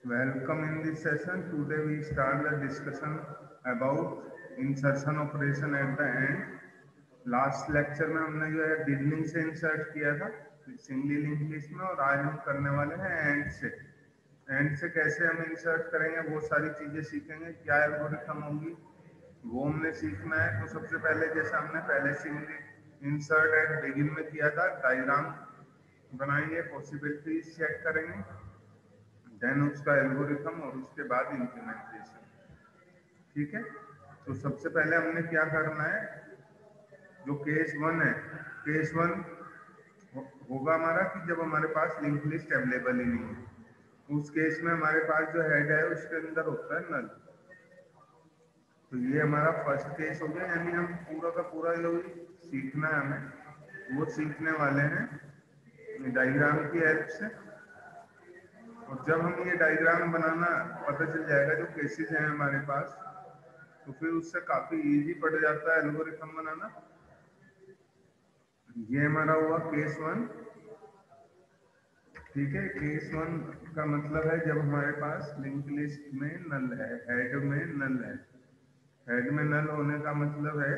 Welcome in this session. Today we start the discussion about insertion operation at the end. Last lecture में हमने जो है beginning से insert किया था सिंगली लिंक लिस्ट में, और आज हम करने वाले हैं एंड से। एंड से कैसे हम इंसर्ट करेंगे वो सारी चीजें सीखेंगे, क्या एल्गोरिथम होगी वो हमने सीखना है। तो सबसे पहले जैसे हमने पहले सिंगली इंसर्ट एट बिगिन में किया था, डायग्राम बनाएंगे, पॉसिबिलिटीज चेक करेंगे, देन उसका एल्गोरिथम और उसके बाद इम्प्लीमेंटेशन। ठीक है, तो सबसे पहले हमने क्या करना है, जो केस वन है, केस वन होगा हमारा कि जब हमारे पास लिंक लिस्ट अवेलेबल ही नहीं है। उस केस में हमारे पास जो हेड है उसके अंदर होता है नल। तो ये हमारा फर्स्ट केस हो गया, यानी हम पूरा का पूरा जो सीखना है हमें वो सीखने वाले हैं डायग्राम की हेल्प से। और जब हम ये डायग्राम बनाना पता चल जाएगा जो केसेस हैं हमारे पास, तो फिर उससे काफी इजी पड़ जाता है एल्गोरिथम बनाना। ये हमारा हुआ केस वन। ठीक है, केस वन का मतलब है जब हमारे पास लिंक लिस्ट में नल है, हेड में नल है। हेड में नल होने का मतलब है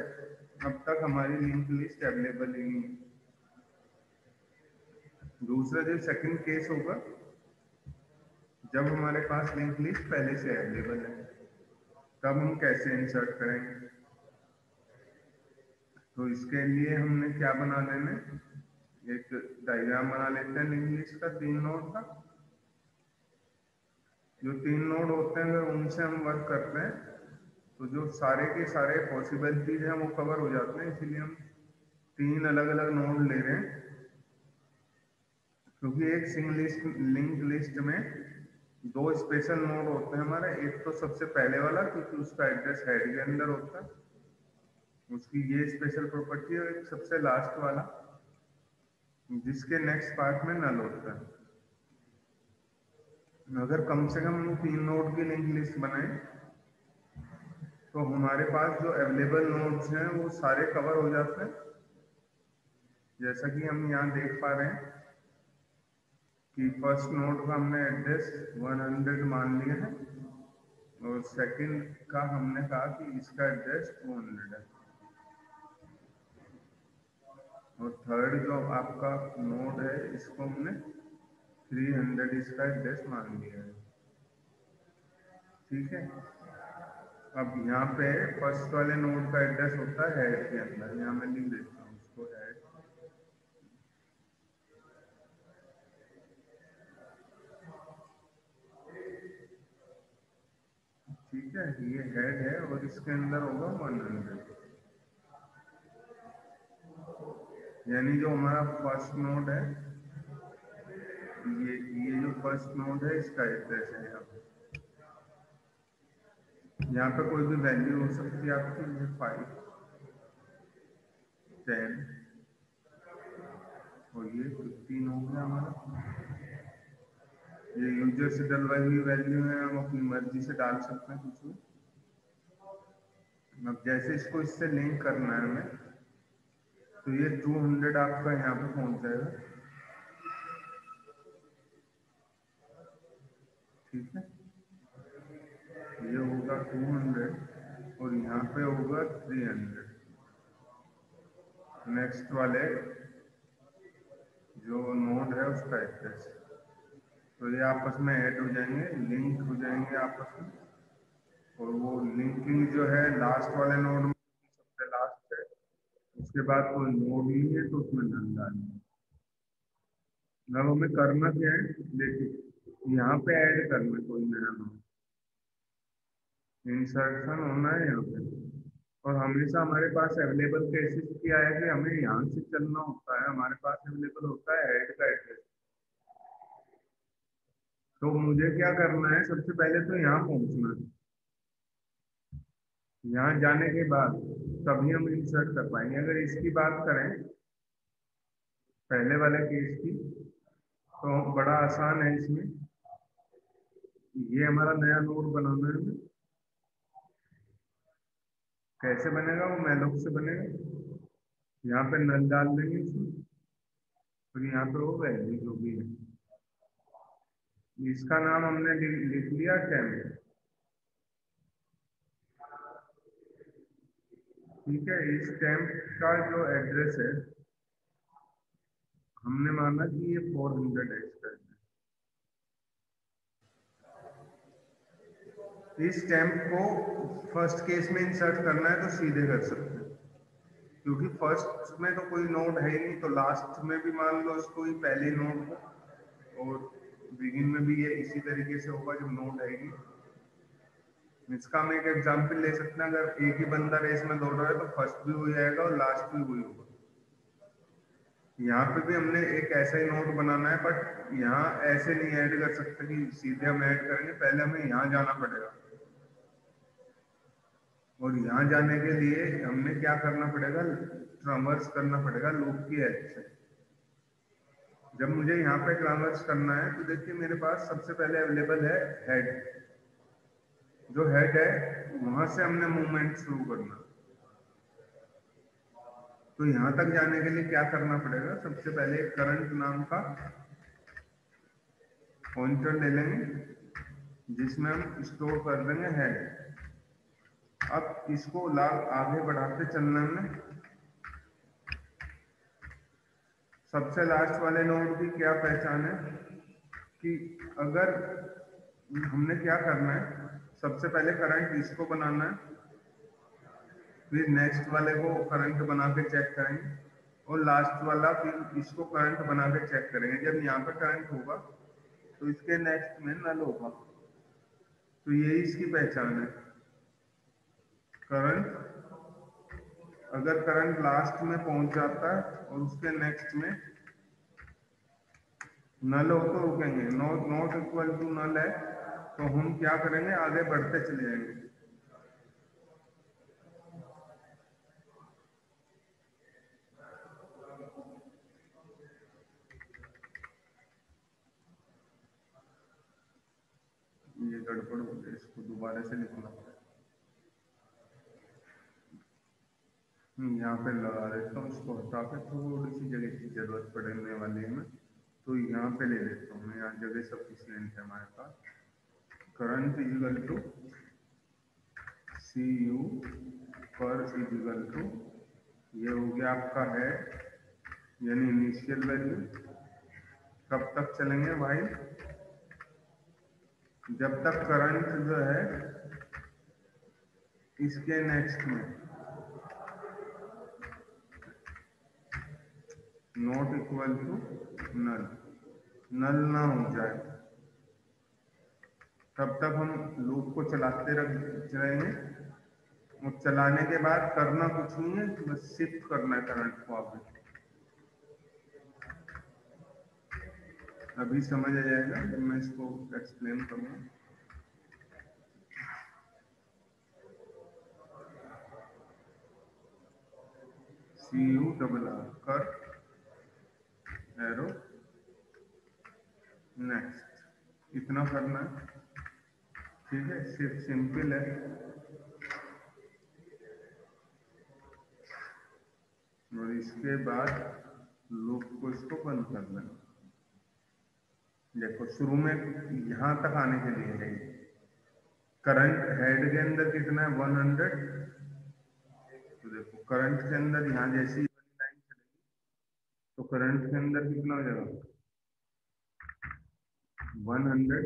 अब तक हमारी लिंक लिस्ट अवेलेबल ही नहीं है। दूसरा जो सेकंड केस होगा, जब हमारे पास लिंक लिस्ट पहले से अवेलेबल है, तब हम कैसे इंसर्ट करेंगे। तो इसके लिए हमने क्या बना लेना, एक डायग्राम बना लेते हैं लिंक लिस्ट का, 3 नोड का। जो 3 नोड होते हैं अगर उनसे हम वर्क करते हैं तो जो सारे के सारे पॉसिबिलिटीज हैं वो कवर हो जाते हैं। इसीलिए हम 3 अलग अलग नोड ले रहे हैं, क्योंकि एक सिंगल लिस्ट लिंक लिस्ट में 2 स्पेशल नोड होते हैं हमारे। एक तो सबसे पहले वाला, क्योंकि उसका एड्रेस हेड के अंदर होता है, उसकी ये स्पेशल प्रॉपर्टी है। एक सबसे लास्ट वाला जिसके नेक्स्ट पार्ट में नल होता है। अगर कम से कम हम 3 नोड की लिंक लिस्ट बनाए तो हमारे पास जो अवेलेबल नोड्स हैं वो सारे कवर हो जाते हैं। जैसा कि हम यहाँ देख पा रहे हैं कि फर्स्ट नोड का हमने एड्रेस 100 मान लिया है, और सेकंड का हमने कहा कि इसका एड्रेस 200 है, और थर्ड जो आपका नोड है इसको हमने 300 इसका एड्रेस मान लिया है। ठीक है, अब यहाँ पे फर्स्ट वाले नोड का एड्रेस होता है हेड के अंदर, यहाँ मैं लिख देता हूँ उसको हेड। ठीक है, ये हेड है और इसके अंदर होगा 100। यानी जो हमारा फर्स्ट नोड है, ये जो फर्स्ट नोड है इसका एड्रेस है यहाँ पे। यहाँ पे कोई भी वैल्यू हो सकती है आपकी, ये 5, 10 और ये 15 हो गया हमारा। ये यूजर से डलवाई हुई वैल्यू है, हम अपनी मर्जी से डाल सकते हैं कुछ भी। अब जैसे इसको इससे लिंक करना है हमें, तो ये 200 आपका यहाँ पे पहुंच जाएगा। ठीक है, ये होगा 200 और यहाँ पे होगा 300। नेक्स्ट वाले जो नोड है उसका एड्रेस, तो ये आपस में ऐड हो जाएंगे, लिंक हो जाएंगे आपस में। और वो लिंकिंग जो है लास्ट वाले नोड में सबसे लास्ट है, उसके बाद कोई नोड नहीं है तो उसमें नल डालेंगे। अब हमें करना क्या है, देखिए यहाँ पे ऐड करना है कोई नया नोड, इंसर्शन होना है यहाँ पे। और हमेशा हमारे पास अवेलेबल केसेस क्या है कि हमें यहाँ से चलना होता है, हमारे पास अवेलेबल होता है हेड का एड्रेस। तो मुझे क्या करना है, सबसे पहले तो यहाँ पहुंचना है। यहाँ जाने के बाद तभी हम इंसर्ट कर पाएंगे। अगर इसकी बात करें पहले वाले केस की, तो बड़ा आसान है इसमें। ये हमारा नया नोड बनाना है हमें। कैसे बनेगा, वो मैलॉक से बनेगा। यहाँ पे नल डाल देंगे इसमें, और यहाँ पे वो वैल्यू जो भी है इसका नाम हमने लिख लिया टेम्प। ठीक है, इस टेम्प का जो एड्रेस है हमने माना कि ये 400 है इसका। इस टेम्प को फर्स्ट केस में इंसर्ट करना है तो सीधे कर सकते हैं, क्योंकि फर्स्ट में तो कोई नोड है ही नहीं, तो लास्ट में भी मान लो इसको ही पहले नोड हो और बिगिन में भी ये इसी तरीके से होगा जब नोड है ही नहीं। इसका हम एक एग्जाम्पल ले सकते हैं, अगर एक ही बंदा रेस में दौड़ रहा है तो फर्स्ट भी हो जाएगा और लास्ट भी वही होगा। यहाँ पे भी हमने एक ऐसा ही नोड बनाना है, बट यहाँ ऐसे नहीं ऐड कर सकते कि सीधे हम ऐड करेंगे, पहले हमें यहाँ जाना पड़ेगा और यहाँ जाने के लिए हमने क्या करना पड़ेगा, ट्रावर्स करना पड़ेगा लूप की हेल्प से। जब मुझे यहाँ पे ट्रावर्स करना है तो देखिए मेरे पास सबसे पहले अवेलेबल है हेड। जो हेड है वहां से हमने मूवमेंट शुरू करना। तो यहाँ तक जाने के लिए क्या करना पड़ेगा, सबसे पहले करंट नाम का पॉइंटर ले लेंगे जिसमें हम स्टोर कर देंगे हेड। अब इसको आगे बढ़ाते चलना में सबसे लास्ट वाले नोड की क्या पहचान है कि अगर हमने क्या करना है, सबसे पहले करंट इसको बनाना है, फिर नेक्स्ट वाले को करंट बना के चेक करेंगे और लास्ट वाला फिर इसको करंट बना के चेक करेंगे। जब यहाँ पे करंट होगा तो इसके नेक्स्ट में नल होगा। तो यही इसकी पहचान है। करंट, अगर करंट लास्ट में पहुंच जाता है और उसके नेक्स्ट में नल हो तो रुकेंगे, not not equal to null है तो हम क्या करेंगे, आगे बढ़ते चले जाएंगे। ये गड़बड़ हो गई, इसको दोबारा से लिखना पड़ेगा। यहाँ पे लगा देता हूँ, इसको हटा के थोड़ी सी जगह की जरूरत पड़ने वाली है मैं, तो यहाँ पे ले लेता हूँ मैं। यहाँ जगह सफिशियंट है हमारे पास। Current is equal to C U पर इजिकल टू, ये हो गया आपका है यानी इनिशियल वैल्यू। कब तक चलेंगे भाई, जब तक करंट जो है इसके नेक्स्ट में नॉट इक्वल टू नल, नल ना हो जाए तब तक हम लूप को चलाते रहेंगे। और चलाने के बाद करना कुछ नहीं है, बस शिफ्ट करना है करंट को आगे। अभी समझ आ जाएगा जब मैं इसको एक्सप्लेन करूँगा। CU कर एरो नेक्स्ट, इतना करना है। ठीक है, सिर्फ सिंपल है। और इसके बाद लूप को इसको बंद कर देना। देखो शुरू में यहाँ तक आने के लिए है करंट हेड के अंदर कितना है 100। तो देखो करंट के अंदर यहाँ जैसी लाइन चलेगी तो करंट के अंदर कितना हो जाएगा 100।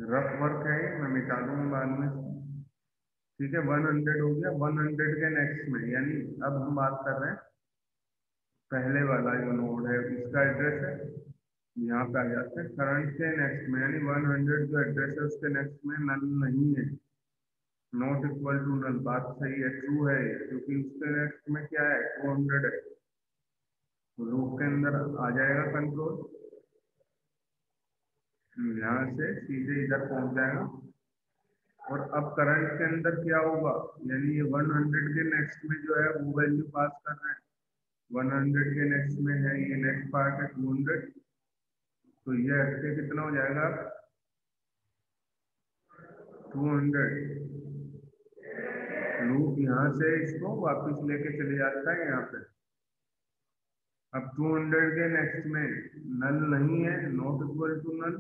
रफ वर्क है, मैं मिटा दूंगा बाद में। ठीक है, 100 हो गया। 100 के नेक्स्ट में यानी अब हम बात कर रहे हैं पहले वाला जो नोड है इसका एड्रेस है, यहाँ पे आ जाते हैं करंट के नेक्स्ट में, यानी 100 जो एड्रेस है उसके नेक्स्ट में नल नहीं है, नॉट इक्वल टू नल। बात सही है, ट्रू है ये, क्योंकि उसके नेक्स्ट में क्या है 200 है, तो लूप के अंदर आ जाएगा कंट्रोल, यहाँ से सीधे इधर पहुंच जाएगा। और अब करंट के अंदर क्या होगा, यानी ये 100 के नेक्स्ट में जो है वो वैल्यू पास कर रहे हैं। 100 के नेक्स्ट में है ये नेक्स्ट पार्ट है 200, तो ये हटके कितना हो जाएगा 200। लूप यहाँ से इसको वापस लेके चले जाता है यहाँ पे। अब 200 के नेक्स्ट में नल नहीं है, नॉट इक्वल टू नल,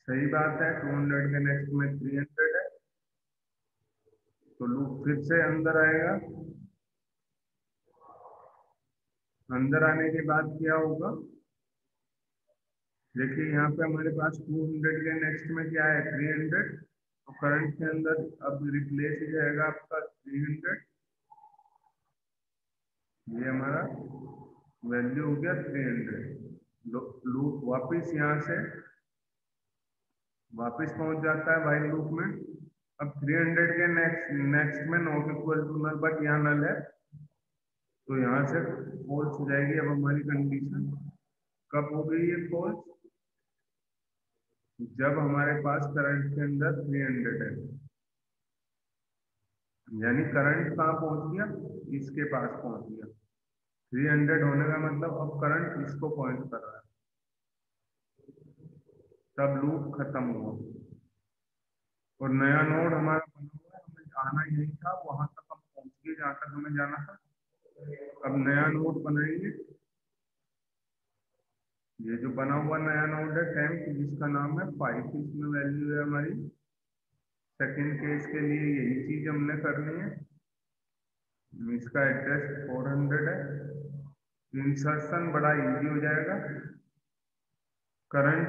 सही बात है। 200 के नेक्स्ट में 300 है, तो लूप फिर से अंदर आएगा। अंदर आने के बाद क्या होगा, देखिए यहाँ पे हमारे पास 200 के नेक्स्ट में क्या है, 300, तो करंट के अंदर अब रिप्लेस हो जाएगा आपका 300, ये हमारा वैल्यू हो गया 300। लूप वापिस यहाँ से वापिस पहुंच जाता है वाइल लूप में। अब 300 के नेक्स्ट नेक्स्ट में not equal to null, but यहाँ नल है, तो यहाँ से फॉल्स हो जाएगी। अब हमारी कंडीशन कब हो गई है फॉल्स, जब हमारे पास करंट के अंदर 300 है, यानी करंट कहाँ पहुंच गया, इसके पास पहुंच गया। 300 होने का मतलब अब करंट इसको पॉइंट कर रहा है, तब लूप खत्म हुआ और नया नोड हमारा बना हुआ है। हमें आना ही नहीं था, वहां तक हम पहुंच गए जहां तक हमें जाना था। अब नया नोड बनाएंगे, ये जो बना हुआ नया नोड है टेम्प, जिसका नाम है 5, इसमें वैल्यू है हमारी। सेकंड केस के लिए यही चीज हमने करनी है। इसका एड्रेस 400 है। इंसर्शन बड़ा इजी हो जाएगा। करंट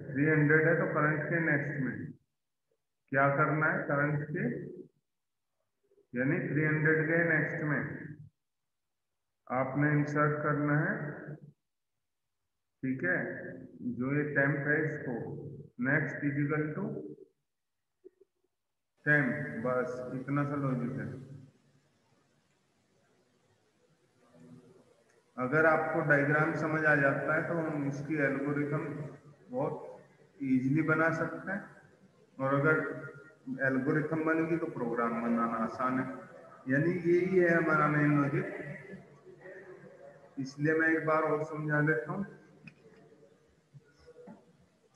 300 है, तो करंट के नेक्स्ट में क्या करना है, करंट के यानी 300 के नेक्स्ट में आपने इंसर्ट करना है, ठीक है, जो ये टेम्प है इसको नेक्स्ट इजिकल टू टेम्प, बस इतना सा लॉजिक है। अगर आपको डायग्राम समझ आ जाता है तो हम इसकी एल्गोरिथम बहुत इजीली बना सकते हैं, और अगर एल्गोरिथम बनेगी तो प्रोग्राम बनाना आसान है। यानी यही है हमारा मेन लॉजिक। इसलिए मैं एक बार और समझा देता हूँ।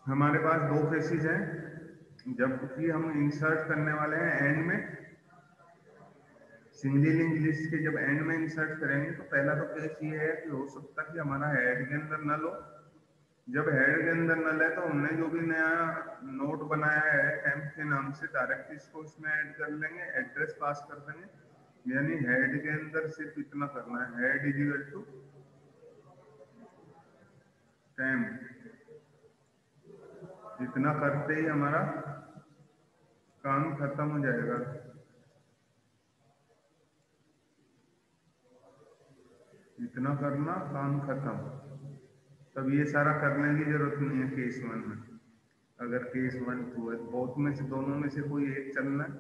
हमारे पास दो केसेस हैं, जबकि हम इंसर्ट करने वाले हैं एंड में, सिंगली लिंक लिस्ट के जब एंड में इंसर्ट करेंगे तो पहला तो केस ये है कि हो सकता है कि हमारा हेड के अंदर नल हो। जब हेड के अंदर नल है तो हमने जो भी नया नोड बनाया है टेम्प के नाम से, डायरेक्ट इसको इसमें ऐड कर लेंगे, एड्रेस पास कर देंगे। यानी हेड के अंदर सिर्फ इतना करना है, head is equal to temp. इतना करते ही हमारा काम खत्म हो जाएगा। इतना करना, काम खत्म। तब ये सारा करने की जरूरत नहीं है केस 1 में। अगर केस 1 2 है, बहुत में से दोनों में से कोई एक चलना है।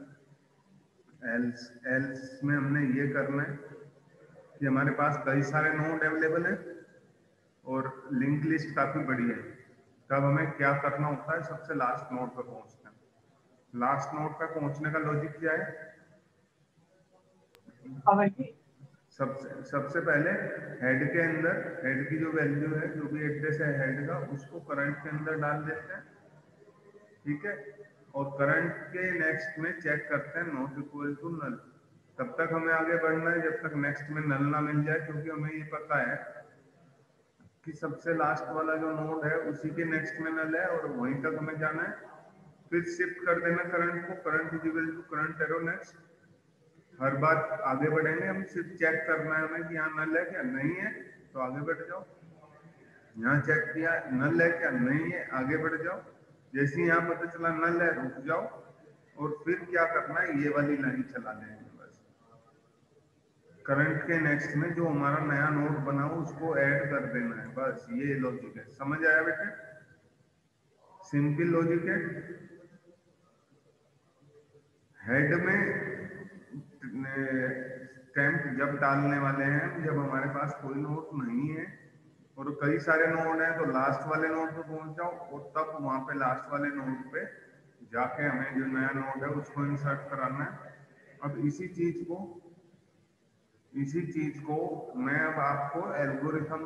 एल्स एल्स में हमने ये करना है कि हमारे पास कई सारे नोड अवेलेबल है और लिंक लिस्ट काफी बड़ी है। तब हमें क्या करना होता है, सबसे लास्ट नोड पर पहुंचना है। लास्ट नोड पर पहुंचने का लॉजिक क्या है, सबसे पहले हेड के अंदर, हेड की जो वैल्यू है, जो भी एड्रेस है हेड का, उसको करंट के अंदर डाल देते हैं, ठीक है। और करंट के नेक्स्ट में चेक करते हैं नॉट इक्वल टू नल। तब तक हमें आगे बढ़ना है जब तक नेक्स्ट में नल ना मिल जाए, क्योंकि हमें ये पता है कि सबसे लास्ट वाला जो नोड है उसी के नेक्स्ट में नल है और वहीं तक हमें जाना है। फिर शिफ्ट कर देना करंट को, current is equal to current arrow next. हर बार आगे बढ़ेंगे, हम सिर्फ चेक करना है हमें कि यहाँ नल है क्या, नहीं है तो आगे बढ़ जाओ। यहाँ चेक किया नल है क्या, नहीं है, आगे बढ़ जाओ। जैसे ही यहाँ पता चला नल है, रुक जाओ और फिर क्या करना है, ये वाली लाइन चला लेंगे बस। करंट के नेक्स्ट में जो हमारा नया नोड बना हो उसको ऐड कर देना है, बस ये लॉजिक है। समझ आया बेटे, सिंपल लॉजिक है। हेड में टेम्प जब डालने वाले हैं जब हमारे पास कोई नोड नहीं है और कई सारे नोड हैं, तो लास्ट वाले नोड पे पहुंच जाओ और तब वहां पे लास्ट वाले नोड पे जाके हमें जो नया नोड है उसको इंसर्ट कराना है। अब इसी चीज को मैं अब आपको एल्गोरिथम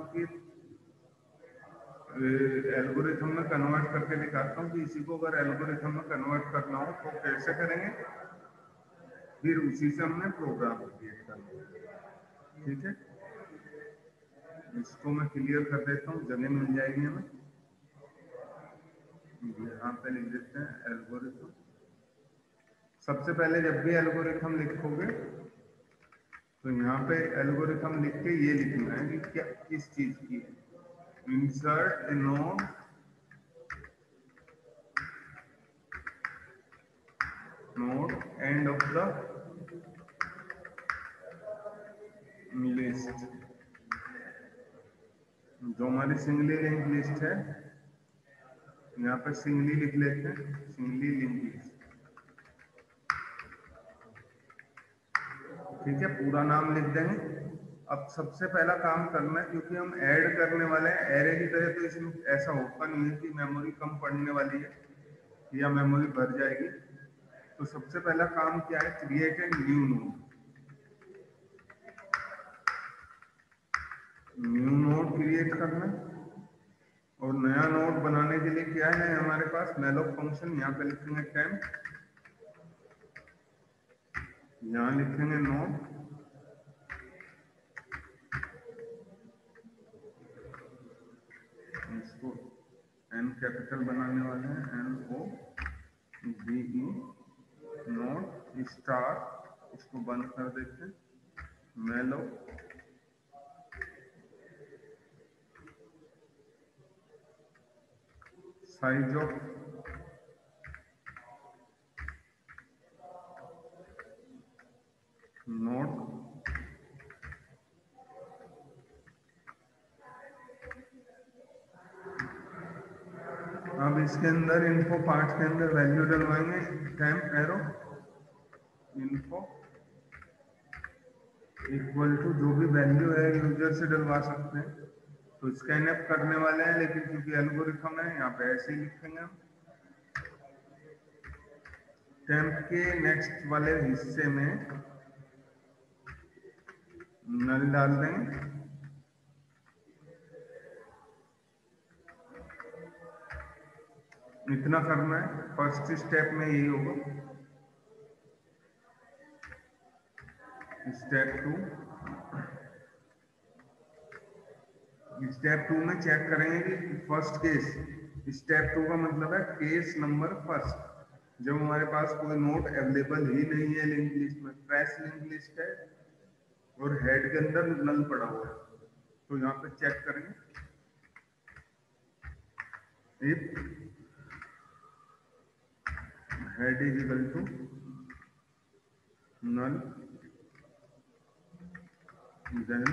में कन्वर्ट करके दिखाता हूँ कि इसी को अगर एल्गोरिथम में कन्वर्ट करना हो तो कैसे करेंगे, फिर उसी से हमने प्रोग्राम क्रिएट करना है, ठीक है। इसको मैं क्लियर कर देता हूँ, जगह मिल जाएगी हमें। यहाँ पे लिख देते हैं एल्गोरिथम। सबसे पहले जब भी एल्गोरिथम लिखोगे तो यहाँ पे एल्गोरिथम लिख के ये लिखना है कि क्या किस चीज की है। Insert A node end of the list. जो हमारी सिंगली लिंक लिस्ट है, यहाँ पे सिंगली लिख लेते हैं, सिंगली लिंक लिस्ट। ठीक है, पूरा नाम लिख देंगे। अब सबसे पहला काम करना है, क्योंकि हम ऐड करने वाले हैं एरे की तरह, तो इसमें ऐसा होता नहीं है कि मेमोरी कम पड़ने वाली है या मेमोरी भर जाएगी। तो सबसे पहला काम क्या है, create a new node. New node create करना है। और नया नोड बनाने के लिए क्या है हमारे पास, मैलोक फंक्शन। यहाँ पे लिखेंगे टेम्प, यहाँ लिखेंगे नोड, इसको एन कैपिटल बनाने वाले हैं, NODE नोड स्टार। इसको बंद कर देते हैं। मैलोक साइज ऑफ नोड, अब इसके अंदर इन्फो पार्ट के अंदर वैल्यू डलवाएंगे। Temp arrow info equal to जो भी वैल्यू है यूजर से डलवा सकते हैं। तो स्कैनअप करने वाले हैं, लेकिन क्योंकि एल्गोरिथम है यहाँ पे ऐसे ही लिखेंगे हम। टेम्प के नेक्स्ट वाले हिस्से में नल डाल देंगे। इतना करना है, फर्स्ट स्टेप में यही होगा। स्टेप 2 में चेक करेंगे कि फर्स्ट केस। स्टेप 2 का मतलब है केस नंबर फर्स्ट, जब हमारे पास कोई नोट अवेलेबल ही नहीं है लिंक लिस्ट में, ट्रेस लिंक लिस्ट है और हेड के अंदर नल पड़ा हुआ है, तो यहाँ पे चेक करेंगे if head is equal to null, then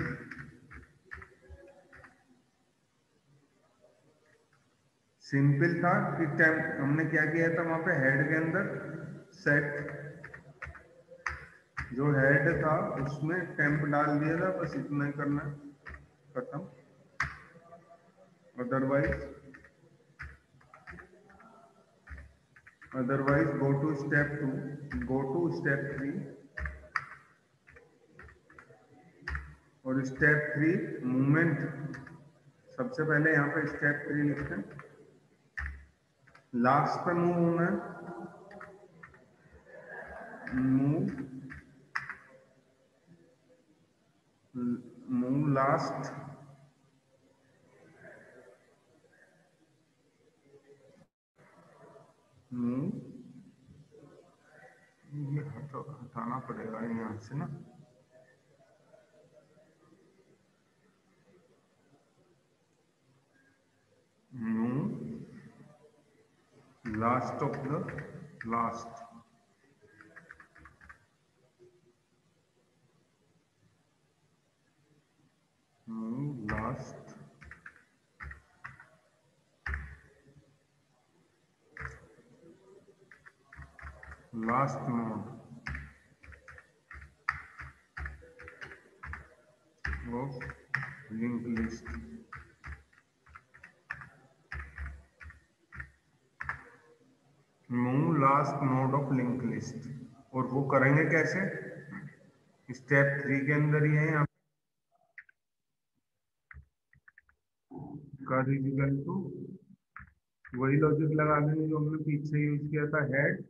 simple था कि टेम्प हमने क्या किया था, वहां पे हेड के अंदर सेट जो हेड था उसमें टेम्प डाल दिया था, बस इतना ही करना है, खत्म। Otherwise go to step 2, go to step 3, और स्टेप 3 मूवमेंट। सबसे पहले यहाँ पे स्टेप 3 लिखते हैं, लास्ट पे मूव होना है, मूव लास्ट, मूव, ये हटाना पड़ेगा यहाँ से ना, move last of the last, move last last node of link list. Move last node of link list. और वो करेंगे कैसे, स्टेप 3 के अंदर ही है, यहाँ का इक्वल टू वही लॉजिक लगा देंगे जो हमने पीछे यूज किया था, head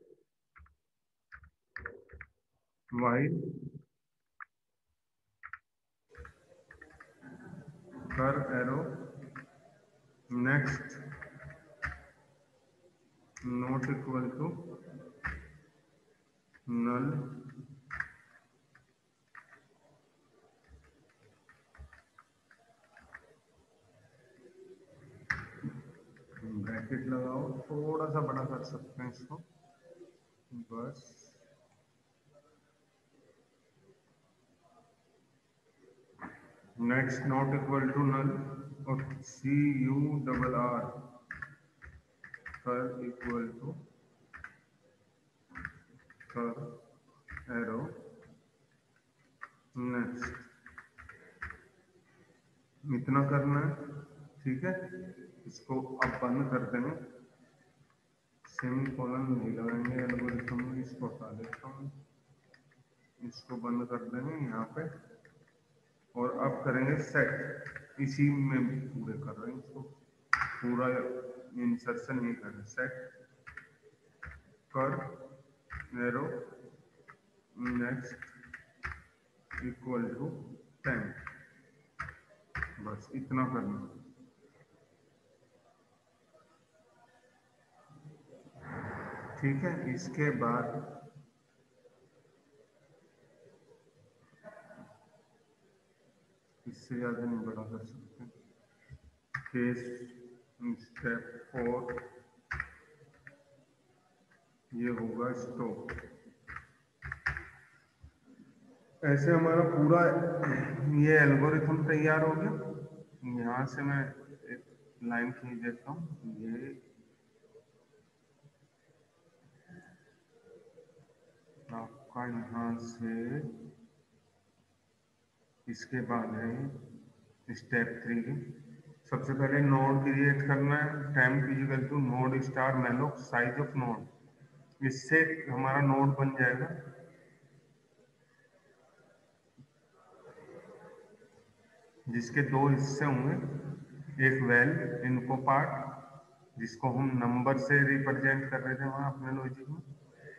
while curr arrow, next not equal to null, bracket लगाओ, थोड़ा सा बड़ा कर सकते हैं इसको बस। Next not equal to null और CURR curr equal to curr arrow, next, इतना करना है। ठीक है, इसको अब बंद कर देंगे, सेमीकोलन नहीं लगाएंगे एल्गोरिथम में, इसको हटा देता हूँ, इसको बंद कर देंगे यहाँ पे। और अब करेंगे सेट, इसी में पूरे कर रहे हैं इसको, पूरा इंसर्शन नहीं कर रहे। सेट कर एरो, नेक्स्ट इक्वल टू 10, बस इतना करना। ठीक है, इसके बाद इससे ज़्यादा नहीं बड़ा कर सकते। केस स्टेप 4 ये होगा स्टॉप। ऐसे हमारा पूरा ये एल्गोरिथम तैयार हो गया। यहाँ से मैं एक लाइन खींच देता हूँ, ये आपका यहाँ से, इसके बाद है स्टेप 3। सबसे पहले नोड क्रिएट करना है, temp equal to node star malloc size of node, इससे हमारा नोड बन जाएगा। जिसके दो हिस्से होंगे, एक वेल इनको पार्ट, जिसको हम नंबर से रिप्रेजेंट कर रहे थे वहां अपने लॉजिक में,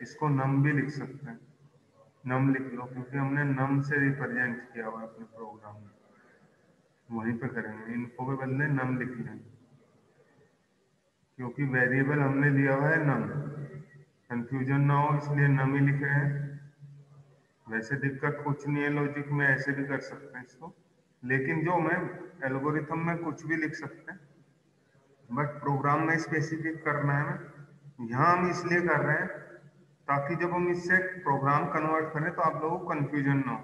इसको नम भी लिख सकते हैं, नम लिख लो, क्योंकि हमने नम से रिप्रेजेंट किया हुआ है अपने प्रोग्राम में, वहीं पे करेंगे। इनको भी बदले नम लिख लेंगे, क्योंकि वेरिएबल हमने लिया हुआ है नम, कंफ्यूजन ना हो इसलिए नम ही लिख रहे हैं। वैसे दिक्कत कुछ नहीं है लॉजिक में, ऐसे भी कर सकते हैं इसको, लेकिन जो मैं एल्गोरिथम में कुछ भी लिख सकते हैं, बट प्रोग्राम में स्पेसिफिक करना है ना। यहाँ हम इसलिए कर रहे हैं ताकि जब हम इससे प्रोग्राम कन्वर्ट करें तो आप लोगों को कंफ्यूजन ना हो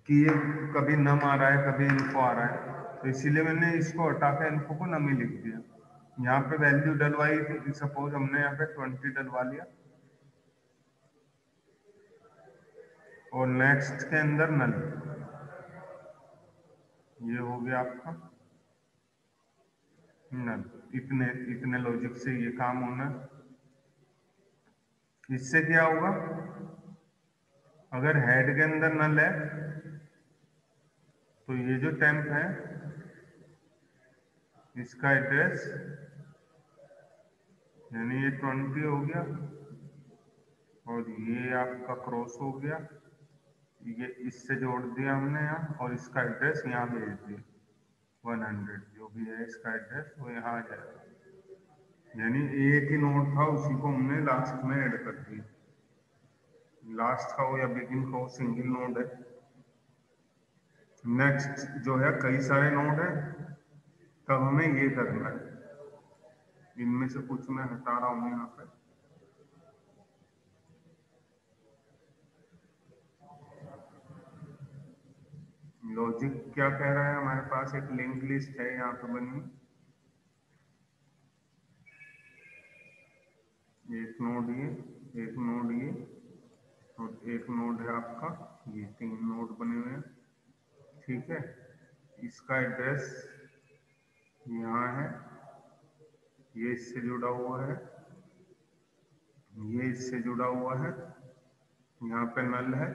कि ये कभी नम आ रहा है कभी इन्फो आ रहा है। तो इसीलिए मैंने इसको हटा के इन्फो को नम ही लिख दिया। यहाँ पे वैल्यू डलवाई थी, सपोज हमने यहाँ पे 20 डलवा लिया, और नेक्स्ट के अंदर नल, ये हो गया आपका नल। इतने इतने लॉजिक से ये काम होना। इससे क्या होगा, अगर हेड के अंदर नल है तो ये जो टेम्प है इसका एड्रेस, यानी ये 20 हो गया, और ये आपका क्रॉस हो गया, ये इससे जोड़ दिया हमने यहाँ, और इसका एड्रेस यहाँ भेज दिया 100, जो भी है इसका एड्रेस वो यहाँ आ जाएगा। यानी एक ही नोड था उसी को हमने लास्ट में ऐड कर दिया। लास्ट का हो या बिगिन का हो, सिंगल नोड है। नेक्स्ट जो है कई सारे नोड है, तब हमें ये करना है। इनमें से कुछ मैं हटा रहा हूँ यहाँ पे। लॉजिक क्या कह रहा है, हमारे पास एक लिंक लिस्ट है यहाँ पे बनी, एक नोड ये, एक नोड ये, और एक नोड है आपका ये, 3 नोड बने हुए हैं। ठीक है, इसका एड्रेस यहाँ है, ये इससे जुड़ा हुआ है, ये इससे जुड़ा हुआ है, यहाँ पे नल है,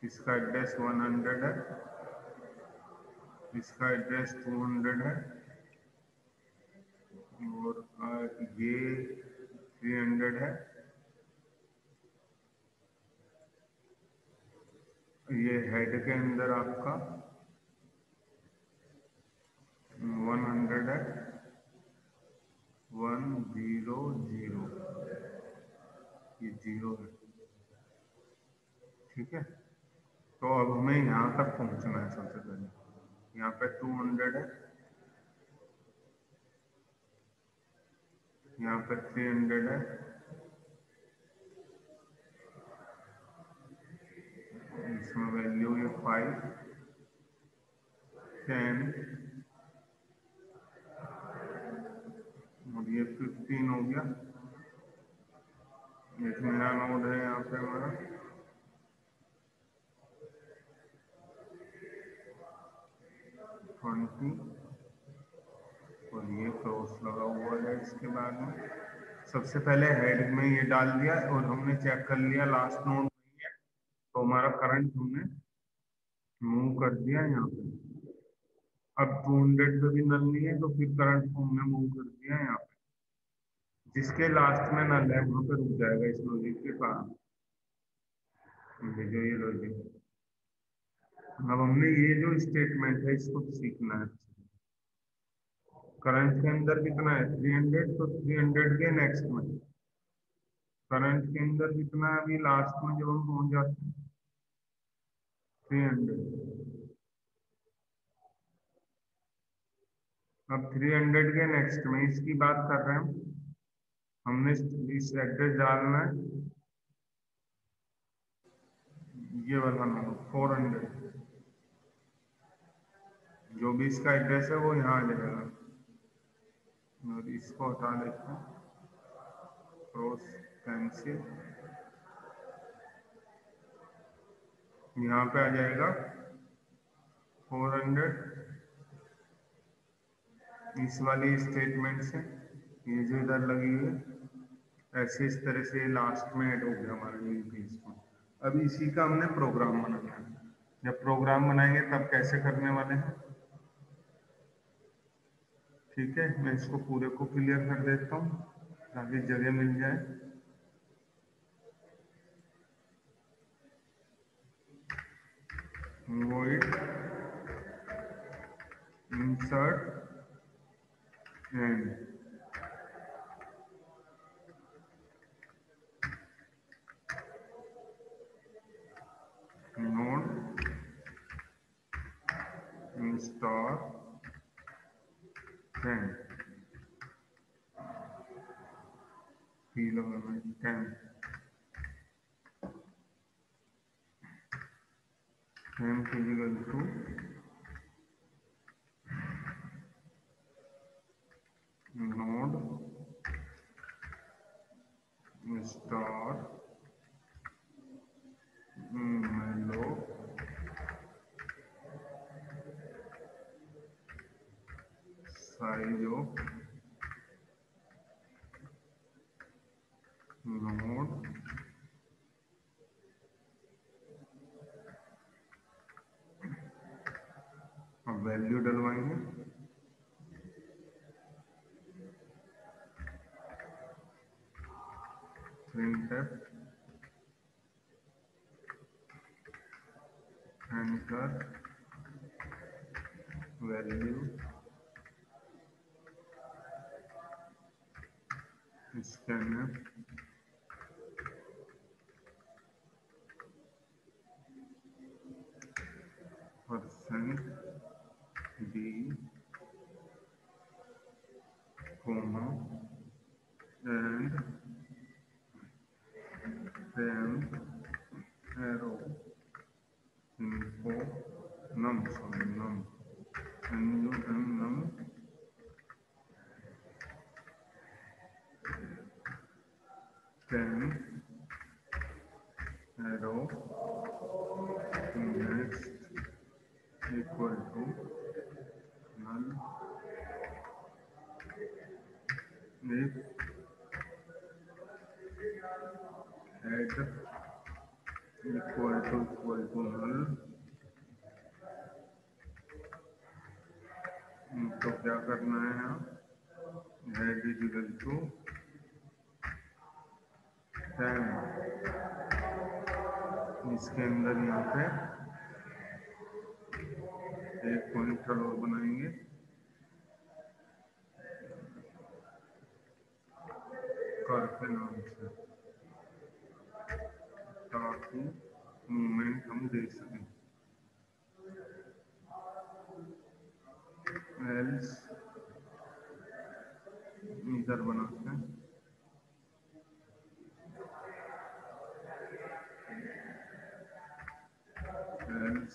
इसका एड्रेस 100 है, इसका एड्रेस 200 है, और ये 300 है। ये हेड के अंदर आपका 100 है, 100, ये 0 है, ठीक है। तो अब हमें यहाँ तक पहुँचना है। सबसे पहले यहाँ पे 200 है, यहाँ पे 300 है, इसमें वैल्यू ये 5, 10 और ये 15 हो गया। एक नया नोड है यहाँ पे हमारा, 20 और ये क्रॉस लगा हुआ है इसके बाद में। सबसे पहले हेड में ये डाल दिया और हमने चेक कर लिया लास्ट नोड नहीं है, तो हमारा करंट हमने मूव कर दिया यहाँ पे। अब 200 पे भी नल नहीं है, तो फिर करंट को हमने मूव कर दिया यहाँ पे। जिसके लास्ट में नल है वहां पे रुक जाएगा इस लॉजिक के कारण, जो ये लॉजिक। अब हमने ये जो स्टेटमेंट है इसको सीखना है। करंट के अंदर कितना है 300, तो 300 के नेक्स्ट में करंट के अंदर कितना है अभी लास्ट में जब हम पहुंच जाते हैं 300। अब 300 के नेक्स्ट में इसकी बात कर रहे हैं हमने इस एड्रेस डालना है, ये वाला नंबर 400, जो भी इसका एड्रेस है वो यहाँ आ जाएगा। और इसको हटा देते हैं, क्रॉस कैंसिल, यहाँ पे आ जाएगा 400। इस वाली स्टेटमेंट से ये जो इधर लगी हुई है ऐसे इस तरह से लास्ट में ऐड हो गया हमारे लिंक में। अब इसी का हमने प्रोग्राम बनाना है। जब प्रोग्राम बनाएंगे तब कैसे करने वाले हैं, ठीक है। मैं इसको पूरे को क्लियर कर देता हूँ ताकि जगह मिल जाए। void insert and node install 10 physical to node install malloc size of node अब वैल्यू डलवाएंगे, printf enter value scanf %d comma and temp arrow info num num temp arrow next equal to null if head equal to null। तो क्या करना है यहाँ, head is equal to 10, इसके अंदर यहाँ पे एक पॉइंटर और बनाएंगे, कर के नाम से, ताकि मूवमेंट हम देख सकें। एल्स इधर बनाते हैं, एल्स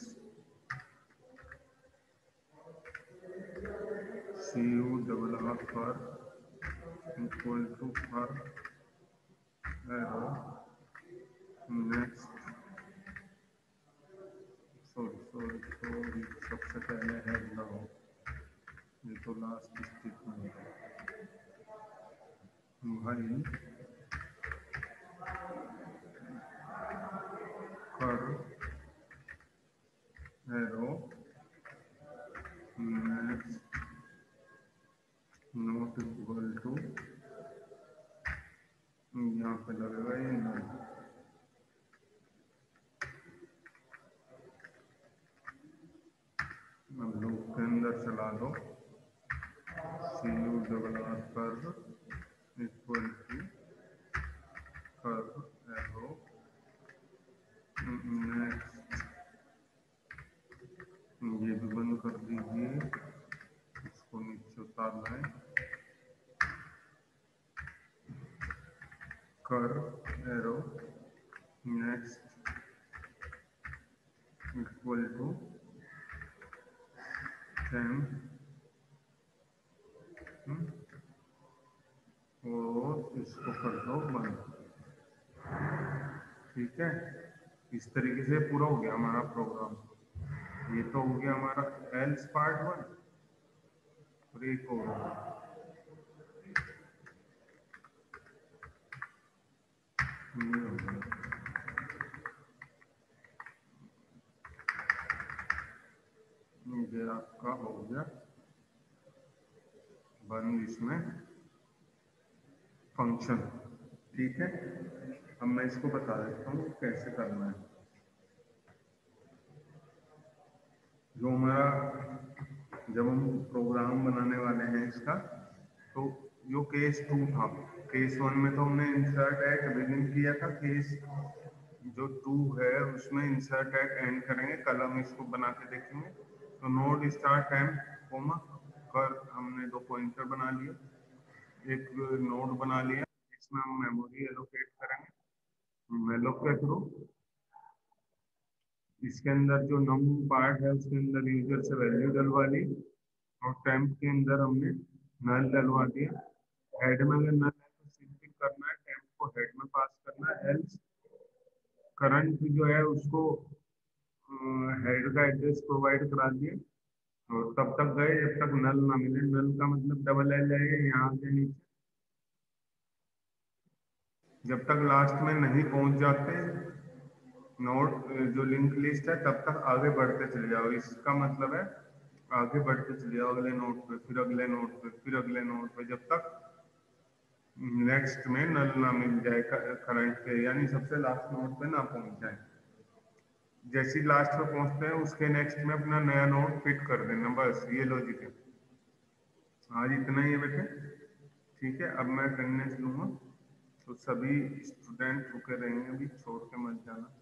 CU पर इक्वल टू पर एरो नेक्स्ट, सॉरी सबसे पहले है लगाओ, ये तो लास्ट स्टेटमेंट है भाई, curr arrow next not equal to, यहाँ पे लगेगा ये नल, अब लूप के अंदर चला दो, CU पर equal to curr arrow next, ये भी बंद कर दीजिए, इसको नीचे उतारना है, curr arrow next equal to temp, और इसको कर दो बंद। ठीक है, इस तरीके से पूरा हो गया हमारा प्रोग्राम। ये तो हो गया हमारा एल्स पार्ट 1, और एक हो गया ये आपका हो गया बंद इसमें फंक्शन। ठीक है, अब मैं इसको बता देता हूँ कैसे करना है। जो हमारा जब हम प्रोग्राम बनाने वाले हैं इसका, तो जो केस 2 था, केस 1 में तो हमने इंसर्ट एट बिगिन किया था, केस जो 2 है उसमें इंसर्ट एट एंड करेंगे। कल हम इसको बना के देखेंगे। तो नोड स्टार्ट टाइम कोमा कर हमने 2 पॉइंटर बना लिए, एक नोड बना लिया, इसमें हम मेमोरी एलोकेट करेंगे मेलोक के थ्रू। इसके अंदर जो नम पार्ट है उसके अंदर यूजर से वैल्यू डलवा ली, और टेम्प के अंदर हमने नल डलवा दिया। हेड में अगर नल है तो सिंपल करना है, टेम्प को हेड में पास करना है, एल्स करंट जो है उसको हेड का एड्रेस प्रोवाइड करा दिए, और तब तक गए जब तक नल ना मिले। नल का मतलब डबल एल है यहाँ के नीचे, जब तक लास्ट में नहीं पहुंच जाते नोड जो लिंक लिस्ट है तब तक आगे बढ़ते चले जाओ। इसका मतलब है आगे बढ़ते चले जाओ अगले नोड पे, फिर अगले नोड पे, फिर अगले नोड पे, जब तक नेक्स्ट में नल ना मिल जाए करंट के, यानी सबसे लास्ट नोड पे ना पहुंच जाए। जैसे लास्ट पे पहुंचते हैं उसके नेक्स्ट में अपना नया नोड फिट कर देना, बस ये लॉजिक है। आज इतना ही है बेटे, ठीक है। अब मैं अटेंडेंस लूंगा, तो सभी स्टूडेंट रुके रहेंगे, अभी छोड़ के मत जाना।